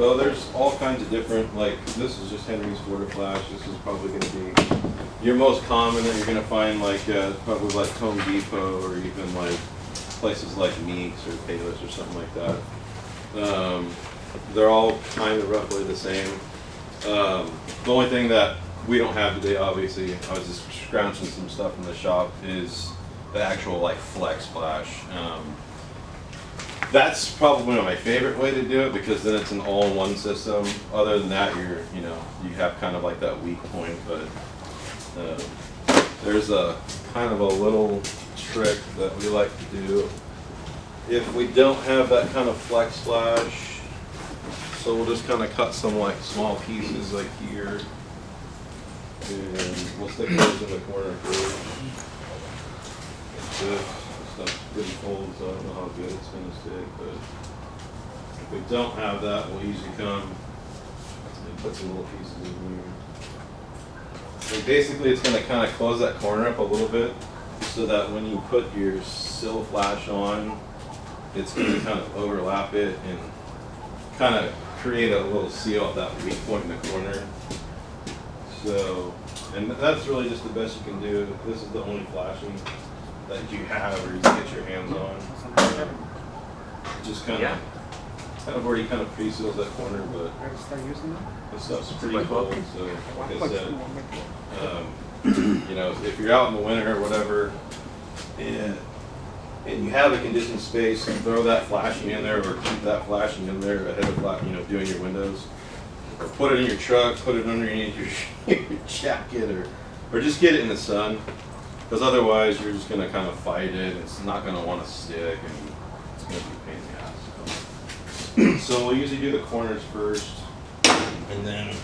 So there's all kinds of different, like, this is just Henry's Water Flash. This is probably going to be your most common that you're going to find, like, probably like Home Depot or even like places like Meeks or Payless or something like that. They're all kind of roughly the same. The only thing that we don't have today, obviously, I was just scrounging some stuff in the shop, is the actual like Flex Splash. That's probably my favorite way to do it because then it's an all-in-one system. Other than that, you have kind of like that weak point, but there's a kind of a little trick that we like to do if we don't have that kind of Flex Splash. So we'll just kind of cut some like small pieces like here, and we'll stick those in the corner first. This stuff's pretty cold, so I don't know how good it's going to stick, but if we don't have that, we'll usually come and put some little pieces in here. And basically it's going to kind of close that corner up a little bit so that when you put your sill flash on, it's going to kind of overlap it and kind of create a little seal at that weak point in the corner. So, and that's really just the best you can do. This is the only flashing that you have or you can get your hands on. Just kind of already kind of pre-seals that corner, but this stuff's pretty cold. So, like I said, if you're out in the winter or whatever, and you have a conditioned space, throw that flashing in there, or keep that flashing in there ahead of doing your windows, or put it in your truck, put it underneath your jacket, or just get it in the sun, because otherwise you're just going to kind of fight it. It's not going to want to stick, and it's going to be a pain in the ass. So we'll usually do the corners first, and then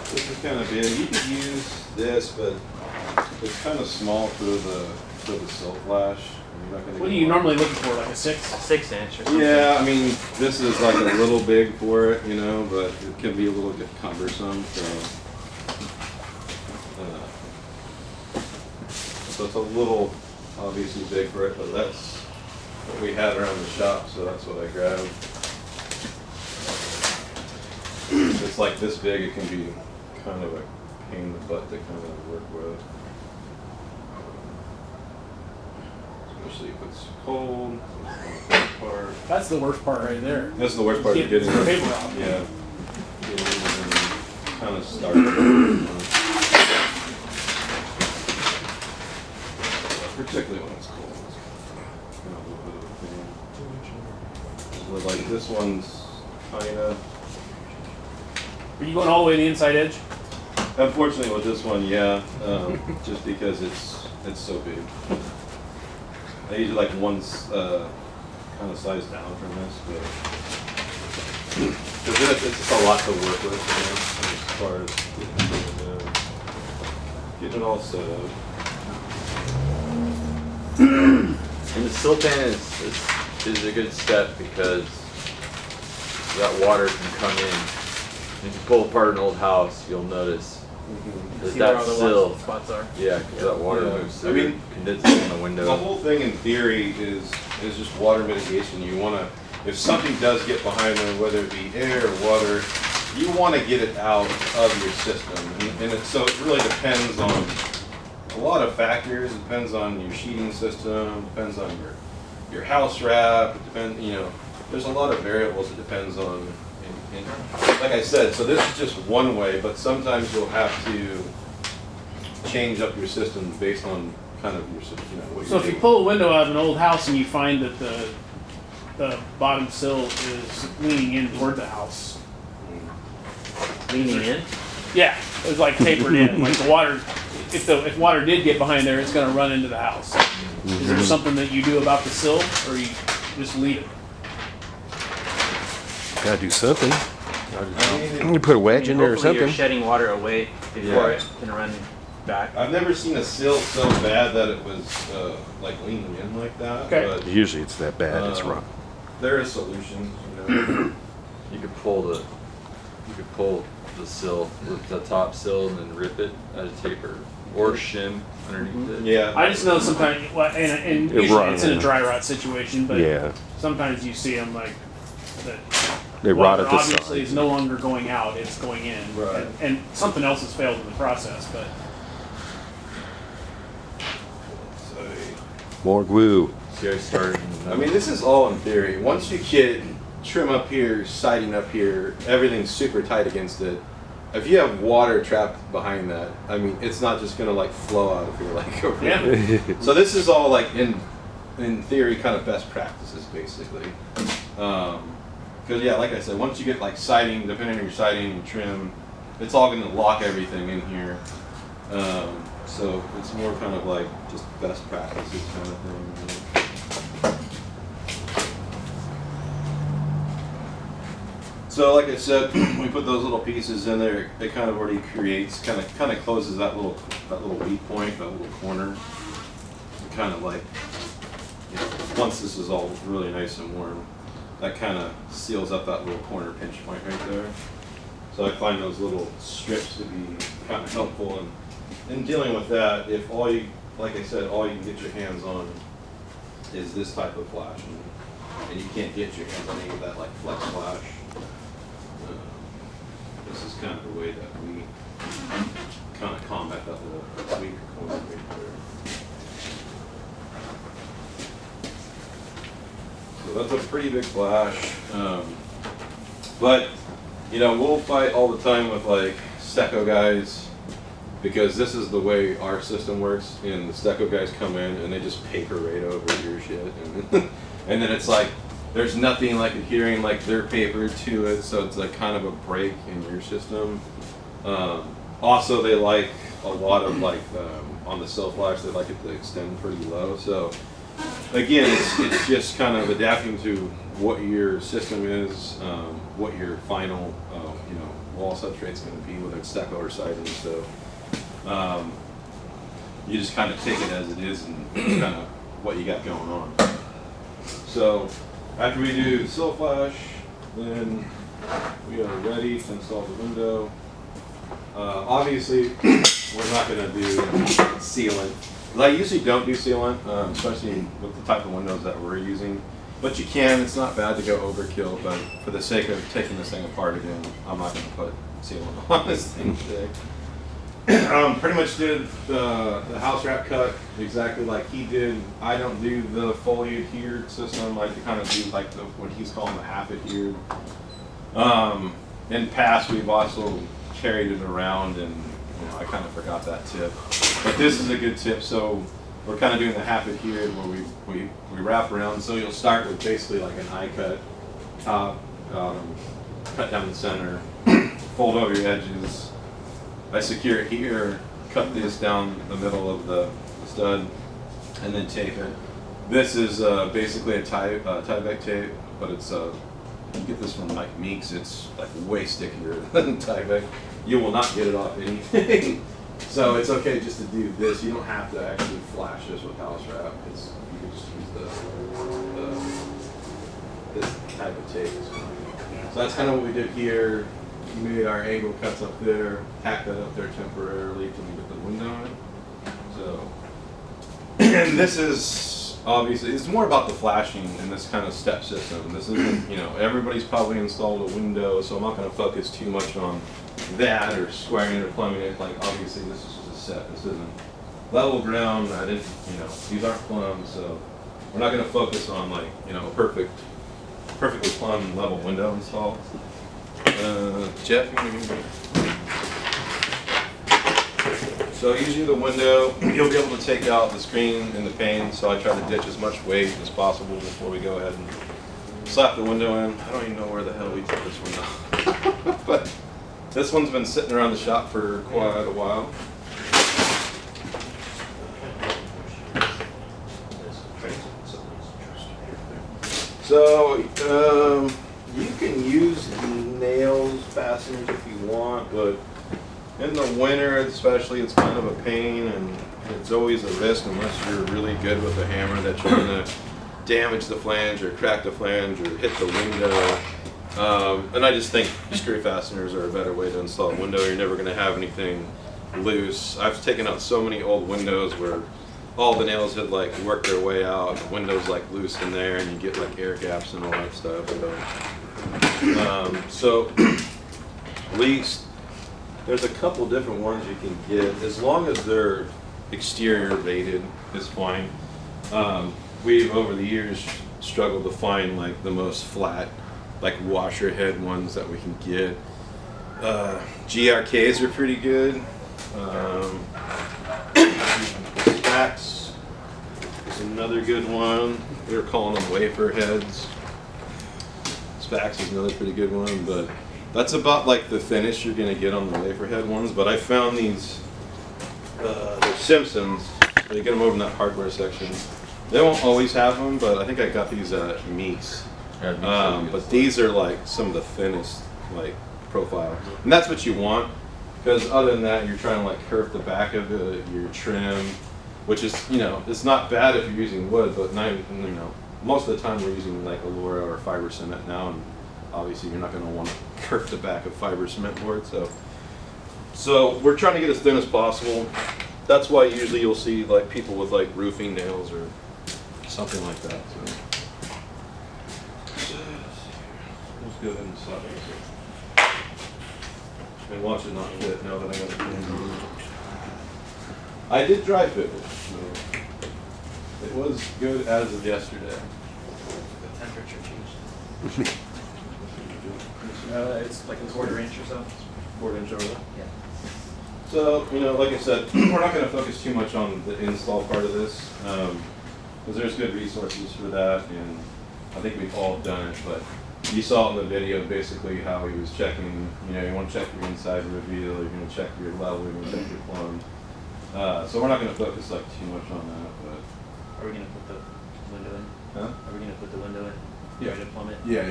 this is kind of big. You could use this, but it's kind of small for the sill flash. What are you normally looking for, like a 6? 6 inch or something? Yeah, I mean, this is like a little big for it, but it can be a little bit cumbersome. So it's a little, obviously big for it, but that's what we had around the shop, so that's what I grabbed. If it's like this big, it can be kind of a pain in the butt to kind of work with. Especially if it's cold. That's the worst part right there. That's the worst part of getting the it. paper out. Yeah. Getting it and kind of starting. Particularly when it's cold. It's kind of a little bit of a pain. But like this one's kind of. Are you going all the way to the inside edge? Unfortunately with this one, yeah. Just because it's so big. I usually like one's kind of size down from this, but because it's just a lot to work with, as far as getting it all set up. And the sill pan is a good step because that water can come in. If you pull apart an old house, you'll notice See where that all the sill. spots are. Yeah, because that water moves through. I mean, condenses in the window. The whole thing in theory is just water mitigation. You want to, if something does get behind there, whether it be air or water, you want to get it out of your system. So it really depends on a lot of factors. It depends on your sheeting system, depends on your house wrap, it depends, there's a lot of variables it depends on. And like I said, so this is just one way, but sometimes you'll have to change up your system based on kind of your system. What So you're if you doing. pull a window out of an old house and you find that the bottom sill is leaning in toward the house. Leaning in? Yeah, it's like tapered in. Like the water, if water did get behind there, it's going to run into the house. Is there something that you do about the sill, or you just leave it? Gotta do something. I mean, You put a wedge in there or Hopefully something. You're shedding water away before it can run back. I've never seen a sill so bad that it was like leaning in like that. Okay. But Usually it's that bad. It's wrong. there are solutions. You could pull the sill, the top sill, and then rip it at a taper, or shim underneath it. Yeah. I just know sometimes, well, and It usually runs, it's in a yeah. dry rot situation, but Yeah. sometimes you see them like that They water rotted the obviously is sides. no longer going out; it's going in, Right. and something else has failed in the process. But So, More glue. See, I started. I mean, this is all in theory. Once you get trim up here, siding up here, everything's super tight against it. If you have water trapped behind that, I mean, it's not just gonna like flow out of here like over Yeah. here. So this is all like in theory, kind of best practices basically. Because yeah, like I said, once you get like siding, depending on your siding and trim, it's all gonna lock everything in here. So it's more kind of like just best practices kind of thing. So like I said, we put those little pieces in there. It kind of already creates, kind of closes that little weak point, that little corner. Kind of like, you know, once this is all really nice and warm, that kind of seals up that little corner pinch point right there. So I find those little strips to be kind of helpful in dealing with that. If all you, like I said, all you can get your hands on is this type of flash, and you can't get your hands on any of that like flex flash. This is kind of the way that we kind of combat that little weak corner right there. So that's a pretty big flash. But, you know, we'll fight all the time with like Stecco guys because this is the way our system works. And the Stecco guys come in and they just paper right over your shit. And then it's like, there's nothing like adhering like their paper to it. So it's like kind of a break in your system. Also, they like a lot of like, on the sill flash, they like it to extend pretty low. So again, it's just kind of adapting to what your system is, what your final, you know, wall substrate's going to be, whether it's Stecco or siding. So you just kind of take it as it is and kind of what you got going on. So after we do the sill flash, then we are ready to install the window. Obviously, we're not going to do sealant. I usually don't do sealant, especially with the type of windows that we're using. But you can, it's not bad to go overkill, but for the sake of taking this thing apart again, I'm not going to put sealant on this thing today. Pretty much did the house wrap cut exactly like he did. I don't do the fully adhered system. I like to kind of do like what he's calling the half adhered. In the past, we've also carried it around, and you know, I kind of forgot that tip. But this is a good tip. So we're kind of doing the half adhered where we wrap around. So you'll start with basically like an eye cut, top, cut down the center, fold over your edges. I secure it here, cut this down the middle of the stud, and then tape it. This is basically a Tyvek tape, but it's you get this from like Meeks. It's like way stickier than Tyvek. You will not get it off anything. So it's okay just to do this. You don't have to actually flash this with house wrap. You can just use this type of tape. Is fine. So that's kind of what we did here. We made our angle cuts up there, tacked that up there temporarily till we get the window in. So, and this is obviously, it's more about the flashing in this kind of step system. This isn't, you know, everybody's probably installed a window, so I'm not going to focus too much on that or squaring it or plumbing it. Like, obviously, this is just a set. This isn't level ground. I didn't, you know, these aren't plumbed, so we're not going to focus on, like, you know, a perfectly plumbed level window install. Jeff, you want to give me? So usually the window, you'll be able to take out the screen and the pane, so I try to ditch as much weight as possible before we go ahead and slap the window in. I don't even know where the hell we took this window. But this one's been sitting around the shop for quite a while. So, you can use nails, fasteners if you want, but in the winter especially, it's kind of a pain, and it's always a risk unless you're really good with a hammer that you're going to damage the flange or crack the flange or hit the window. And I just think screw fasteners are a better way to install a window. You're never going to have anything loose. I've taken out so many old windows where all the nails had like worked their way out, the window's like loose in there, and you get like air gaps and all that stuff. So So at least there's a couple different ones you can get as long as they're exterior rated is fine. We've over the years struggled to find like the most flat, like washer head ones that we can get. GRKs are pretty good. Stacks is another good one. We were calling them wafer heads. Spax is another pretty good one, but that's about like the finish you're gonna get on the wafer head ones. But I found these, they're Simpsons. They get them over in that hardware section. They won't always have them, but I think I got these at Meeks. But these are like some of the thinnest like profile, and that's what you want. Because other than that, you're trying to like curve the back of your trim, which is, you know, it's not bad if you're using wood, but most of the time we're using like Allura or fiber cement now, and obviously you're not going to want to curve the back of fiber cement board. So we're trying to get as thin as possible. That's why usually you'll see like people with like roofing nails or something like that. So let's go ahead and stop it. And watch it not fit now that I got it clean. I did dry fit it, so it was good as of yesterday. The temperature changed. It's like a quarter inch or so. 4 inch over there. Yeah. So, you know, like I said, we're not going to focus too much on the install part of this, because there's good resources for that, and I think we've all done it, but you saw in the video basically how he was checking, you know, you want to check your inside reveal, you're going to check your level, you're going to check your plumb. So we're not going to focus like too much on that, but. Are we gonna put the window in? Huh? Are we gonna put the window in? Yeah. Ready to plumb it? Yeah.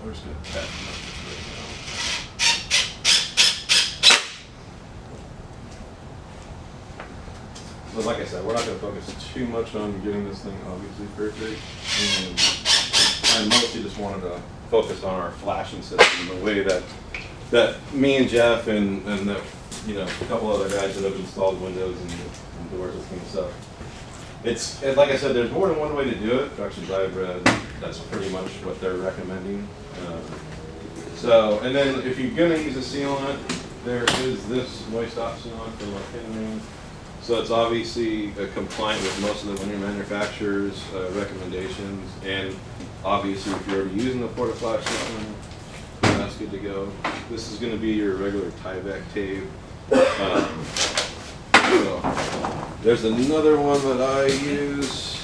We're just going to tap them up right now. But like I said, we're not going to focus too much on getting this thing obviously perfect. And I mostly just wanted to focus on our flashing system, the way that me and Jeff and the, you know, a couple other guys that have installed windows and doors and things. So it's like I said, there's more than one way to do it. Productions I've read, that's pretty much what they're recommending. And then if you're going to use a sealant, there is this moist stop sealant from Kenneman. So it's obviously compliant with most of the window manufacturers' recommendations, and obviously if you're already using the Portaflash system, that's good to go. This is going to be your regular Tyvek tape. So there's another one that I use,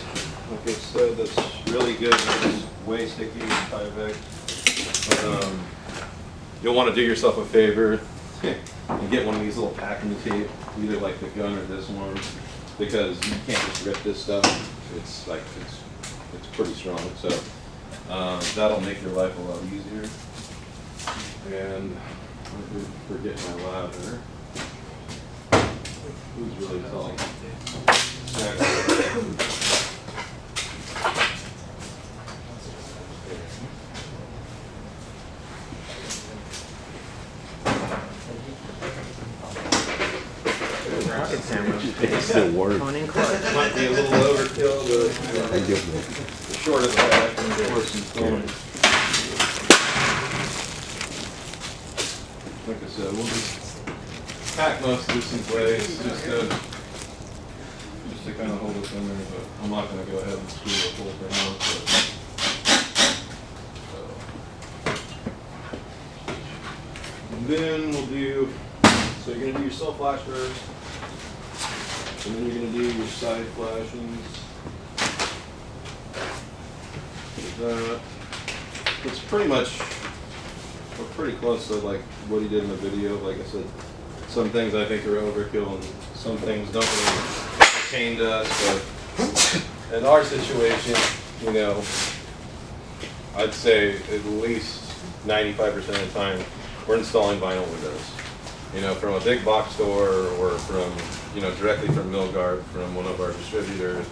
like I said, that's really good. It's way sticky with Tyvek. You'll want to do yourself a favor and get one of these little packing tape, either like the gun or this one, because you can't just rip this stuff. It's like it's pretty strong. So that'll make your life a lot easier. And I'm forgetting my ladder. Who's really tall? Rocket sandwich. It still works. Coming in clutch. Might be a little overkill, but the short of the back and the horse and stone. Like I said, we'll just pack most of this in place, just to kind of hold us in there, but I'm not going to go ahead and screw the whole thing out. And then we'll do, so you're going to do your cell flash first, and then you're going to do your side flashings. It's pretty much, we're pretty close to like what he did in the video. Like I said, some things I think are overkill and some things don't really pertain to us, but in our situation, you know, I'd say at least 95% of the time we're installing vinyl windows. You know, from a big box store or from, you know, directly from Milgard, from one of our distributors,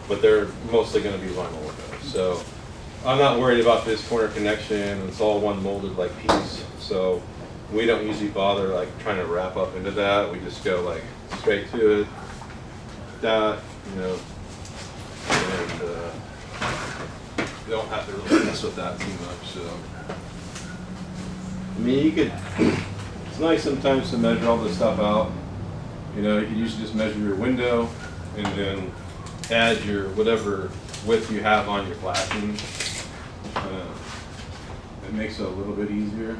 but they're mostly going to be vinyl windows. So I'm not worried about this corner connection. It's all one molded like piece. So we don't usually bother like trying to wrap up into that. We just go like straight to it, that, you know, and you don't have to really mess with that too much, so. I mean, you could, it's nice sometimes to measure all this stuff out. You know, you could usually just measure your window and then add your whatever width you have on your flashing. It makes it a little bit easier.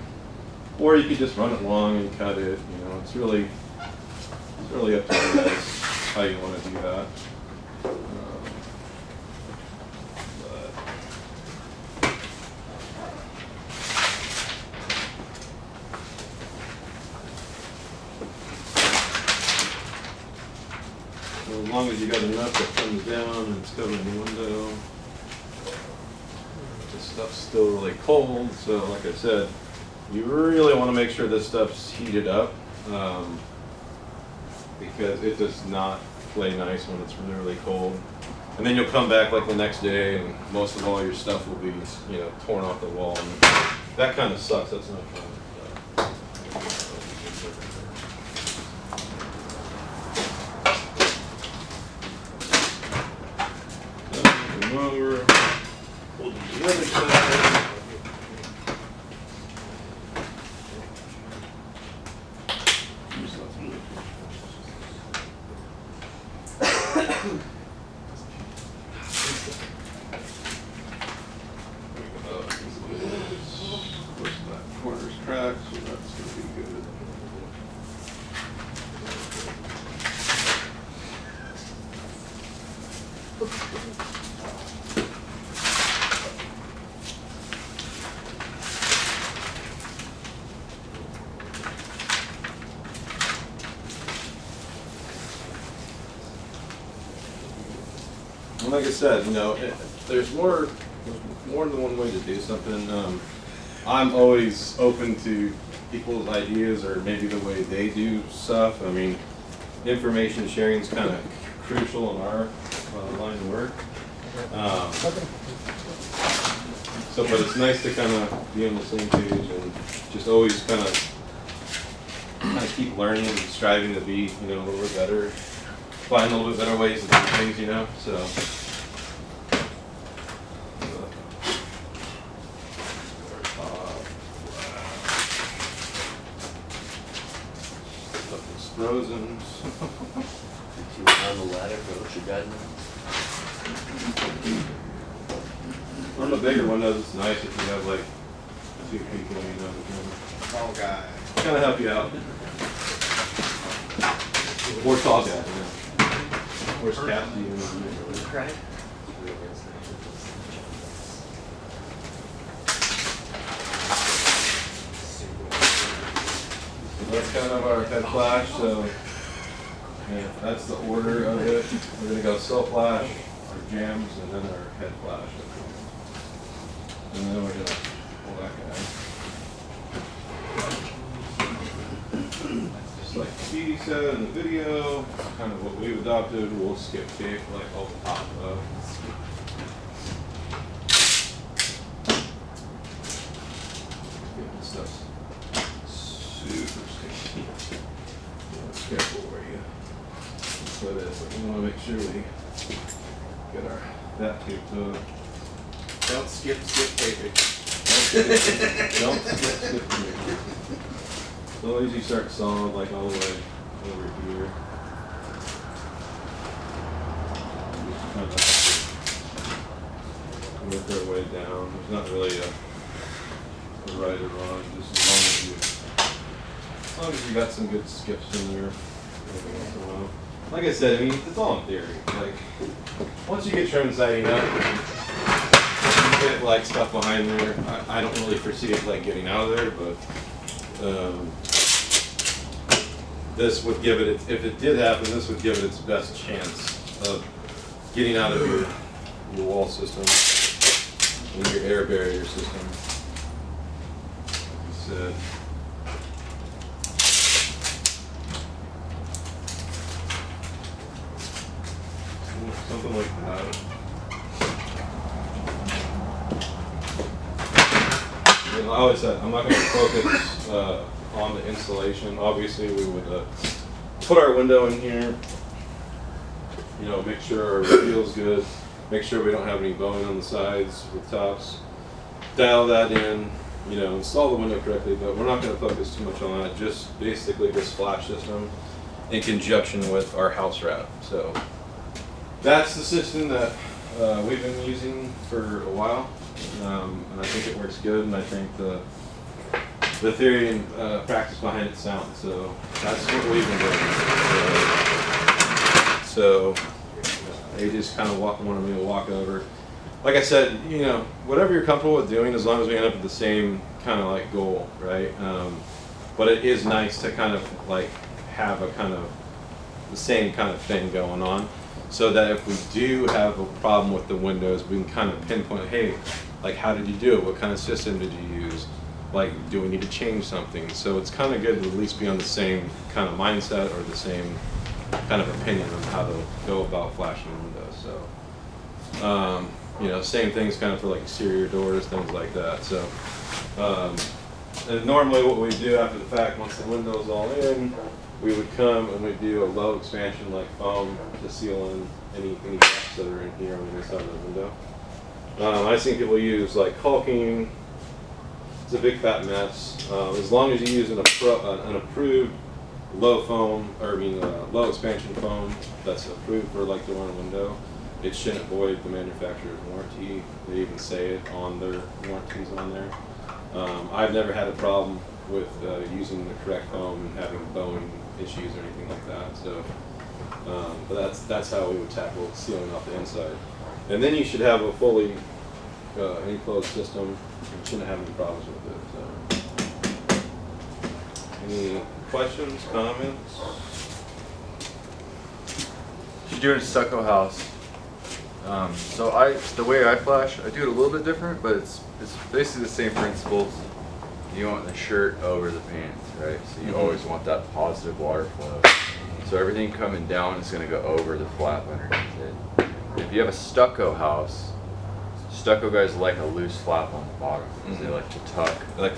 Or you could just run it long and cut it, you know, it's really up to you guys how you want to do that. So as long as you got enough that comes down and it's covering the window. This stuff's still really cold, so like I said, you really want to make sure this stuff's heated up because it does not play nice when it's really cold. And then you'll come back like the next day and most of all your stuff will be, you know, torn off the wall. And that kind of sucks. That's not fun. Over. We'll do the other side. That corner's cracked, so that's going to be good. And like I said, you know, there's more than one way to do something. I'm always open to people's ideas or maybe the way they do stuff. I mean, information sharing is kind of crucial in our line of work. So, but it's nice to kind of be on the same page and just always kind of keep learning and striving to be, you know, a little bit better. Find a little bit better ways to do things, you know, so. Stuff is frozen. You were on the ladder for what you got now? On the bigger one, though, it's nice if you have like 2 people, you know, Tall guy. kind of help you out. Or tall guy, yeah. Where's Kathy? Right. That's kind of our head flash, so yeah, that's the order of it. We're gonna go cell flash, our jams, and then our head flash. And then we're gonna pull that guy. Just like Speedy said in the video, kind of what we've adopted, we'll skip tape like over top of. Yeah, this stuff's super sticky. Yeah, careful where you put it, but we want to make sure we get that taped up. Don't skip taping. Don't skip it. So as you start solid, like all the way over here. Just kind of work our way down. There's not really a right or wrong, just as long as you got some good skips in there. Every once in a while. Like I said, I mean, it's all in theory. Like, once you get trim siding up, you get like stuff behind there. I don't really foresee it like getting out of there, but this would give it, if it did happen, this would give it its best chance of getting out of your wall system and your air barrier system. Like you said. Something like that. And I always said, I'm not going to focus on the insulation. Obviously, we would put our window in here, you know, make sure it feels good. make sure we don't have any bowing on the sides with tops, dial that in, you know, install the window correctly, but we're not gonna focus too much on that, just basically this flash system in conjunction with our house wrap. So that's the system that we've been using for a while, and I think it works good, and I think the theory and practice behind it's sound. So that's what we've been doing. So they just kind of wanted me to walk over. Like I said, you know, whatever you're comfortable with doing, as long as we end up with the same kind of like goal, right? But it is nice to kind of like have a kind of the same kind of thing going on, so that if we do have a problem with the windows, we can kind of pinpoint, hey, like how did you do it? What kind of system did you use? Like, do we need to change something? So it's kind of good to at least be on the same kind of mindset or the same kind of opinion on how to go about flashing windows. So, you know, same things kind of for like exterior doors, things like that. So, and normally what we do after the fact, once the window's all in, we would come and we'd do a low expansion like foam to seal in any gaps that are in here on the inside of the window. I think it will use like caulking. It's a big fat mess. As long as you use an approved low foam, or low expansion foam that's approved for like door and window, it shouldn't void the manufacturer's warranty. They even say it on their warranties on there. I've never had a problem with using the correct foam and having bowing issues or anything like that. So, but that's how we would tackle sealing off the inside. And then you should have a fully enclosed system. You shouldn't have any problems with it. So. Any questions, comments? You're doing a stucco house. So the way I flash, I do it a little bit different, but it's basically the same principles. You want the shirt over the pants, right? So you always want that positive water flow. So everything coming down is going to go over the flap underneath it. If you have a stucco house, stucco guys like a loose flap on the bottom because they like to tuck the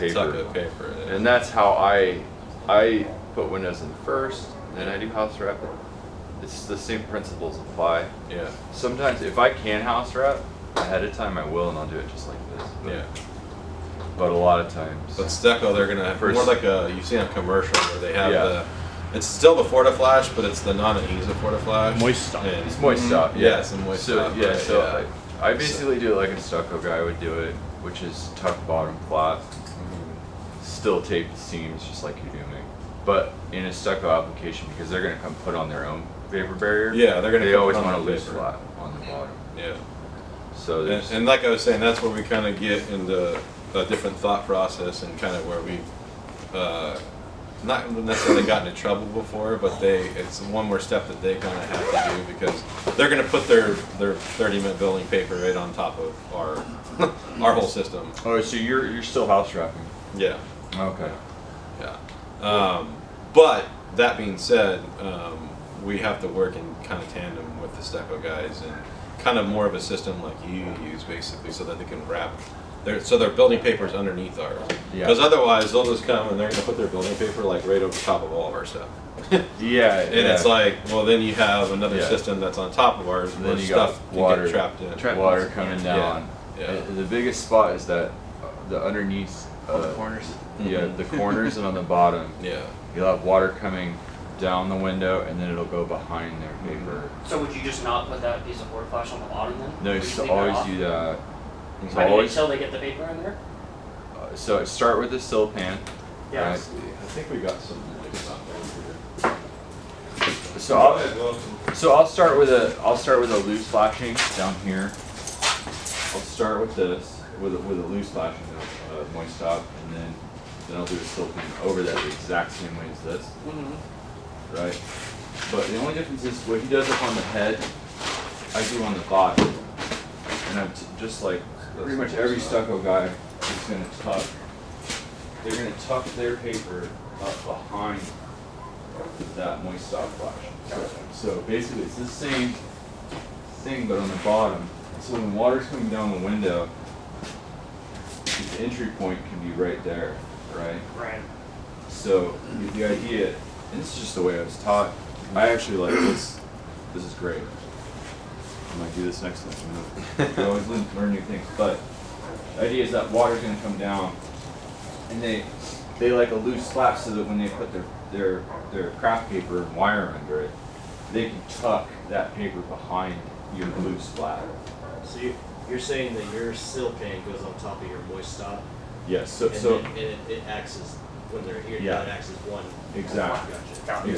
paper. Yeah. And that's how I put windows in first, then I do house wrap. It's the same principles apply. Yeah. Sometimes if I can house wrap ahead of time, I will, and I'll do it just like this. Yeah. But a lot of times. But stucco, they're gonna have more like you see on a commercial where they have it's still the FortiFlash, but it's the non-adhesive FortiFlash. Moist stuff. And It's moist stuff. Yeah, it's a moist so, stuff. Yeah, right, so yeah. I basically do it like a stucco guy would do it, which is tuck bottom flat, still tape the seams just like you're doing. But in a stucco application, because they're gonna come put on their own vapor barrier. Yeah, they're gonna They come always put on want a their loose vapor. flat on the bottom. Yeah. So there's And like I was saying, that's where we kind of get into a different thought process and kind of where we not necessarily gotten in trouble before, but it's one more step that they kind of have to do because they're going to put their 30-minute building paper right on top of our whole system. oh, so you're still house wrapping. Yeah. Okay. Yeah. But that being said, we have to work in kind of tandem with the stucco guys and kind of more of a system like you use basically so that they can wrap their building paper is underneath ours. Yeah. Because otherwise they'll just come and they're going to put their building paper like right over top of all of our stuff. Yeah. And it's like, well, then you have another Yeah. system that's on top of ours And where then you stuff got can water get trapped in. water coming down. Yeah. The biggest spot is that the underneath The corners. Yeah, the corners and on the bottom. Yeah. You'll have water coming down the window and then it'll go behind their paper. So would you just not put that piece of FortiFlash on the bottom then? No, you Would should leave that always off? do that. So I mean, always, until they get the paper in there? so start with the sill pan. Yeah. Right. I think we got some like something here. So Go I'll, ahead, Wilson. so I'll start with a loose flashing down here. I'll start with this with a loose flashing of moist top, and then I'll do a sill pan over that the exact same way as this. Mm-hmm. Right? But the only difference is what he does up on the head, I do on the bottom. And I'm just like pretty much every stucco guy is gonna tuck. They're gonna tuck their paper up behind that moist stop flash. So basically it's the same thing but on the bottom. So when water's coming down the window, the entry point can be right there, right? Right. So the idea, and this is just the way I was taught, I actually like this. This is great. I might do this next time, you know. You always learn new things, but the idea is that water's gonna come down, and they like a loose flap so that when they put their craft paper and wire under it, they can tuck that paper behind your loose flap. So you're saying that your sill pan goes on top of your moist stop? Yes, And then it acts as, when they're here, Yeah. it acts as one. Exactly. Gotcha. Exactly.